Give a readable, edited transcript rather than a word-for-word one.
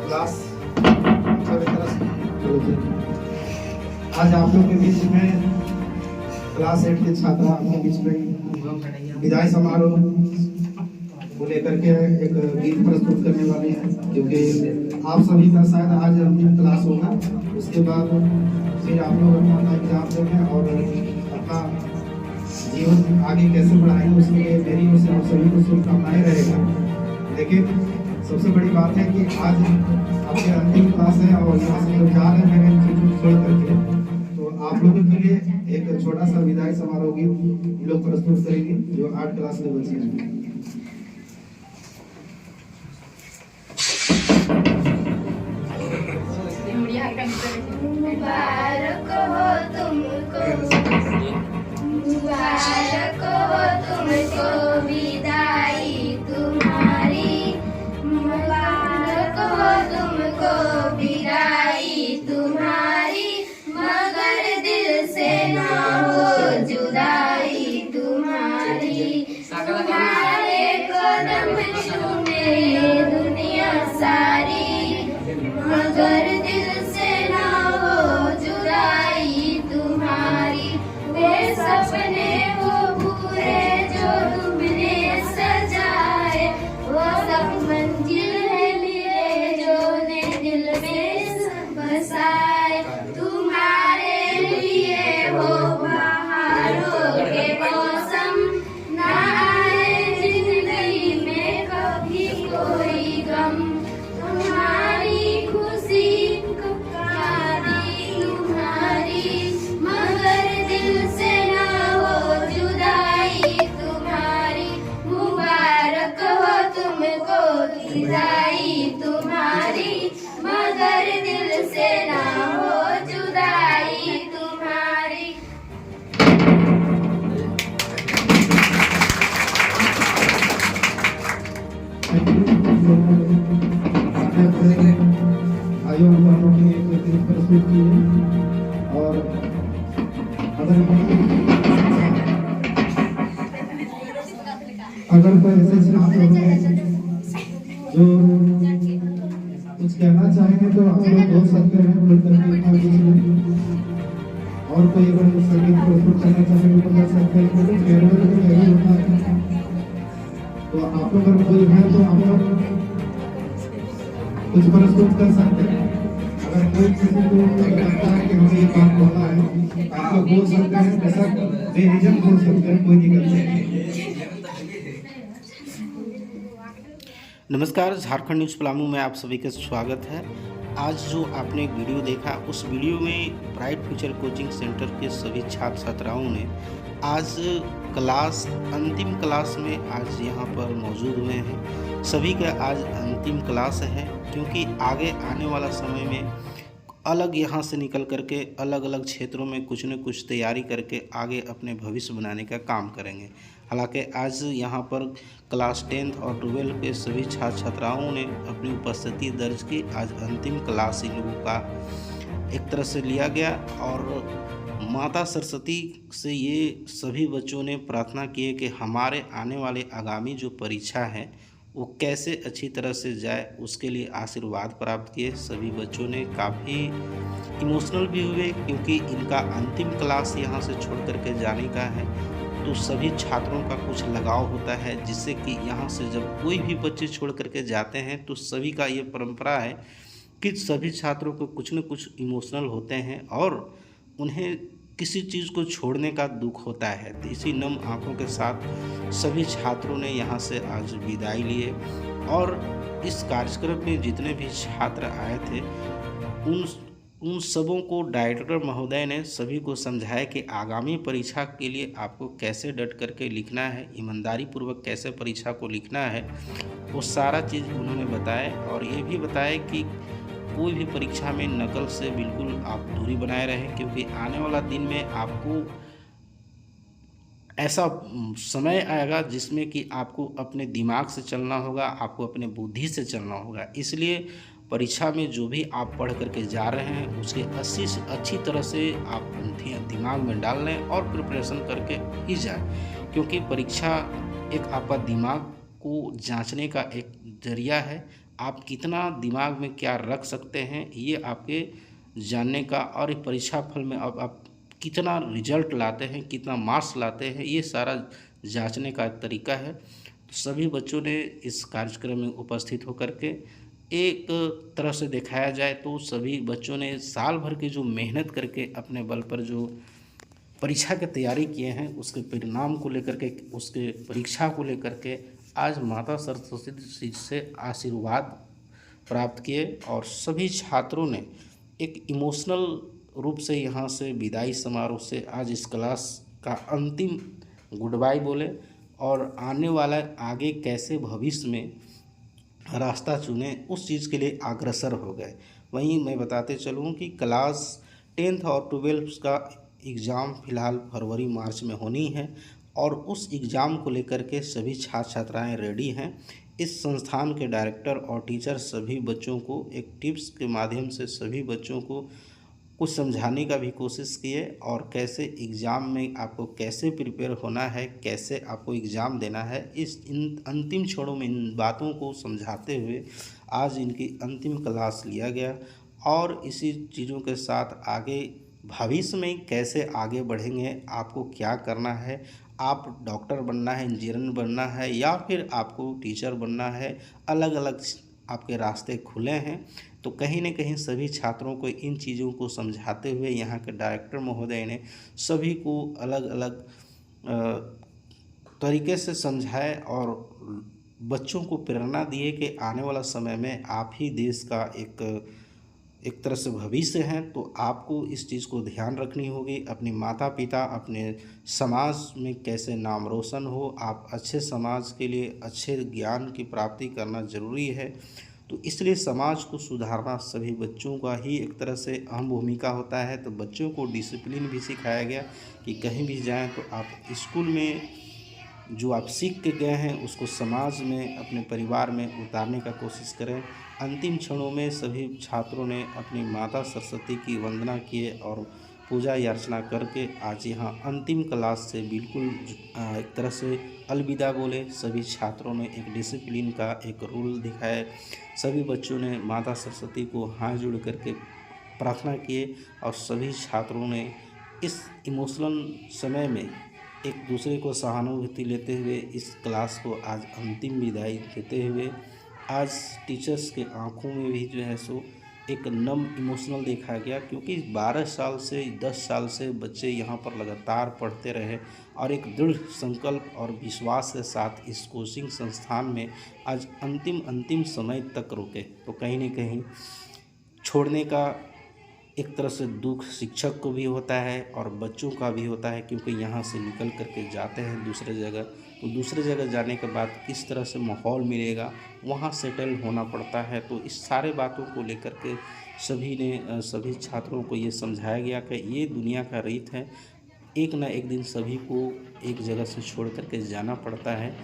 Class आज आप लोग के बीच में क्लास 8 के छात्र आपके बीच में विदाई समारोह को लेकर के एक गीत प्रस्तुत करने वाले हैं, क्योंकि आप सभी का शायद आज अंतिम क्लास होगा। उसके बाद फिर आप लोग अपना एग्जाम देंगे और अपना जीवन आगे कैसे बढ़ाएंगे उसके लिए मेरी ओर से आप सभी को शुभकामनाएं रहेगा। लेकिन सबसे बड़ी बात है कि आज आपके अंतिम क्लास है और यहाँ से जो जा रहे हैं मेरे इंस्टीट्यूट छोड़ करके, तो आप लोगों के लिए एक छोटा सा विदाई समारोह गीत लोग प्रस्तुत करेंगे जो 8 क्लास में बचे हैं। मुबारक हो तुमको, मुबारक हो तुमको विदाई तुम्हारी, मुबारक हो तुमको विदाई तुम्हारी, मगर दिल से ना हो जुदाई तुम्हारी। तुम्हारे कदम चूमे दुनिया सारी, मगर दिल से ना हो जुदाई तुम्हारी। वे सपने वो पूरे जो तुमने सजाए, वो सब मंजिल है मेरे जो ने दिल में बसाए। तुम्हारे लिए वो बहारों के मौसम ना आए जिंदगी में कभी कोई गम। तुम्हारी खुशी तुम्हारी, मगर दिल से ना हो जुदाई तुम्हारी। मुबारक हो तुमको विदाई तुम्हारी, मगर दिल से ना हो जुदाई तुम्हारी। आयोग वालों ने एक गीत प्रस्तुत की और अगर कोई ऐसे छात्र जो कुछ कहना चाहेंगे तो आप लोग बोल सकते हैं बोल करके, और कोई अगर संगीत प्रस्तुत करना चाहेंगे तो कर सकते हैं। तो आप लोग अगर कोई है तो आप लोग कुछ प्रस्तुत कर सकते हैं। अगर कोई किसी को लगता है कि हमें ये काम बोलना है, आप लोग बोल सकते हैं, बेशक बेझिझक बोल सकते हैं, कोई दिक्कत नहीं। नमस्कार, झारखंड न्यूज़ पलामू में आप सभी का स्वागत है। आज जो आपने एक वीडियो देखा, उस वीडियो में ब्राइट फ्यूचर कोचिंग सेंटर के सभी छात्र छात्राओं ने आज क्लास अंतिम क्लास में आज यहाँ पर मौजूद हुए हैं। सभी का आज अंतिम क्लास है, क्योंकि आगे आने वाला समय में अलग यहाँ से निकल करके अलग अलग क्षेत्रों में कुछ न कुछ तैयारी करके आगे अपने भविष्य बनाने का काम करेंगे। हालांकि आज यहाँ पर क्लास 10th और 12 के सभी छात्र छात्राओं ने अपनी उपस्थिति दर्ज की। आज अंतिम क्लास इन लोगों का एक तरह से लिया गया और माता सरस्वती से ये सभी बच्चों ने प्रार्थना की है कि हमारे आने वाले आगामी जो परीक्षा है वो कैसे अच्छी तरह से जाए, उसके लिए आशीर्वाद प्राप्त किए। सभी बच्चों ने काफ़ी इमोशनल भी हुए, क्योंकि इनका अंतिम क्लास यहाँ से छोड़ करके जाने का है। तो सभी छात्रों का कुछ लगाव होता है, जिससे कि यहाँ से जब कोई भी बच्चे छोड़ करके जाते हैं तो सभी का ये परंपरा है कि सभी छात्रों को कुछ न कुछ इमोशनल होते हैं और उन्हें किसी चीज़ को छोड़ने का दुख होता है। तो इसी नम आंखों के साथ सभी छात्रों ने यहाँ से आज विदाई लिए और इस कार्यक्रम में जितने भी छात्र आए थे उन सबों को डायरेक्टर महोदय ने सभी को समझाया कि आगामी परीक्षा के लिए आपको कैसे डट करके लिखना है, ईमानदारी पूर्वक कैसे परीक्षा को लिखना है, वो सारा चीज़ उन्होंने बताया। और ये भी बताया कि कोई भी परीक्षा में नकल से बिल्कुल आप दूरी बनाए रहें, क्योंकि आने वाला दिन में आपको ऐसा समय आएगा जिसमें कि आपको अपने दिमाग से चलना होगा, आपको अपने बुद्धि से चलना होगा। इसलिए परीक्षा में जो भी आप पढ़ करके जा रहे हैं उसके अच्छी तरह से आप दिमाग में डाल लें और प्रिपरेशन करके ही जाए, क्योंकि परीक्षा एक आपका दिमाग को जांचने का एक जरिया है आप कितना दिमाग में क्या रख सकते हैं, ये आपके जानने का, और एक परीक्षा फल में अब आप कितना रिजल्ट लाते हैं, कितना मार्क्स लाते हैं, ये सारा जांचने का एक तरीका है। तो सभी बच्चों ने इस कार्यक्रम में उपस्थित होकर के, एक तरह से दिखाया जाए तो सभी बच्चों ने साल भर की जो मेहनत करके अपने बल पर जो परीक्षा की तैयारी किए हैं, उसके परिणाम को लेकर के, उसके परीक्षा को लेकर के आज माता सरस्वती से आशीर्वाद प्राप्त किए। और सभी छात्रों ने एक इमोशनल रूप से यहाँ से विदाई समारोह से आज इस क्लास का अंतिम गुड बाय बोले, और आने वाला आगे कैसे भविष्य में रास्ता चुने उस चीज़ के लिए अग्रसर हो गए। वहीं मैं बताते चलूँ कि क्लास 10th और 12th का एग्ज़ाम फ़िलहाल फरवरी मार्च में होनी है, और उस एग्ज़ाम को लेकर के सभी छात्र छात्राएँ रेडी हैं। इस संस्थान के डायरेक्टर और टीचर सभी बच्चों को एक टिप्स के माध्यम से सभी बच्चों को कुछ समझाने का भी कोशिश किए, और कैसे एग्ज़ाम में आपको कैसे प्रिपेयर होना है, कैसे आपको एग्ज़ाम देना है, इन अंतिम क्षणों में इन बातों को समझाते हुए आज इनकी अंतिम क्लास लिया गया। और इसी चीज़ों के साथ आगे भविष्य में कैसे आगे बढ़ेंगे, आपको क्या करना है, आप डॉक्टर बनना है, इंजीनियर बनना है, या फिर आपको टीचर बनना है, अलग अलग आपके रास्ते खुले हैं। तो कहीं न कहीं सभी छात्रों को इन चीज़ों को समझाते हुए यहाँ के डायरेक्टर महोदय ने सभी को अलग अलग तरीके से समझाए, और बच्चों को प्रेरणा दिए कि आने वाला समय में आप ही देश का एक तरह से भविष्य हैं। तो आपको इस चीज़ को ध्यान रखनी होगी, अपने माता पिता, अपने समाज में कैसे नाम रोशन हो, आप अच्छे समाज के लिए अच्छे ज्ञान की प्राप्ति करना ज़रूरी है। तो इसलिए समाज को सुधारना सभी बच्चों का ही एक तरह से अहम भूमिका होता है। तो बच्चों को डिसिप्लिन भी सिखाया गया कि कहीं भी जाएं तो आप स्कूल में जो आप सीख के गए हैं उसको समाज में, अपने परिवार में उतारने का कोशिश करें। अंतिम क्षणों में सभी छात्रों ने अपनी माता सरस्वती की वंदना किए और पूजा अर्चना करके आज यहाँ अंतिम क्लास से बिल्कुल एक तरह से अलविदा बोले। सभी छात्रों ने एक डिसिप्लिन का एक रूल दिखाए। सभी बच्चों ने माता सरस्वती को हाथ जोड़ करके प्रार्थना किए, और सभी छात्रों ने इस इमोशनल समय में एक दूसरे को सहानुभूति लेते हुए इस क्लास को आज अंतिम विदाई देते हुए, आज टीचर्स के आंखों में भी जो है सो एक नम इमोशनल देखा गया, क्योंकि 12 साल से 10 साल से बच्चे यहाँ पर लगातार पढ़ते रहे और एक दृढ़ संकल्प और विश्वास के साथ इस कोचिंग संस्थान में आज अंतिम समय तक रुके। तो कहीं न कहीं छोड़ने का एक तरह से दुख शिक्षक को भी होता है और बच्चों का भी होता है, क्योंकि यहाँ से निकल करके जाते हैं दूसरे जगह। तो दूसरे जगह जाने के बाद किस तरह से माहौल मिलेगा, वहाँ सेटल होना पड़ता है। तो इस सारे बातों को लेकर के सभी छात्रों को ये समझाया गया कि ये दुनिया का रीत है, एक ना एक दिन सभी को एक जगह से छोड़ करके जाना पड़ता है।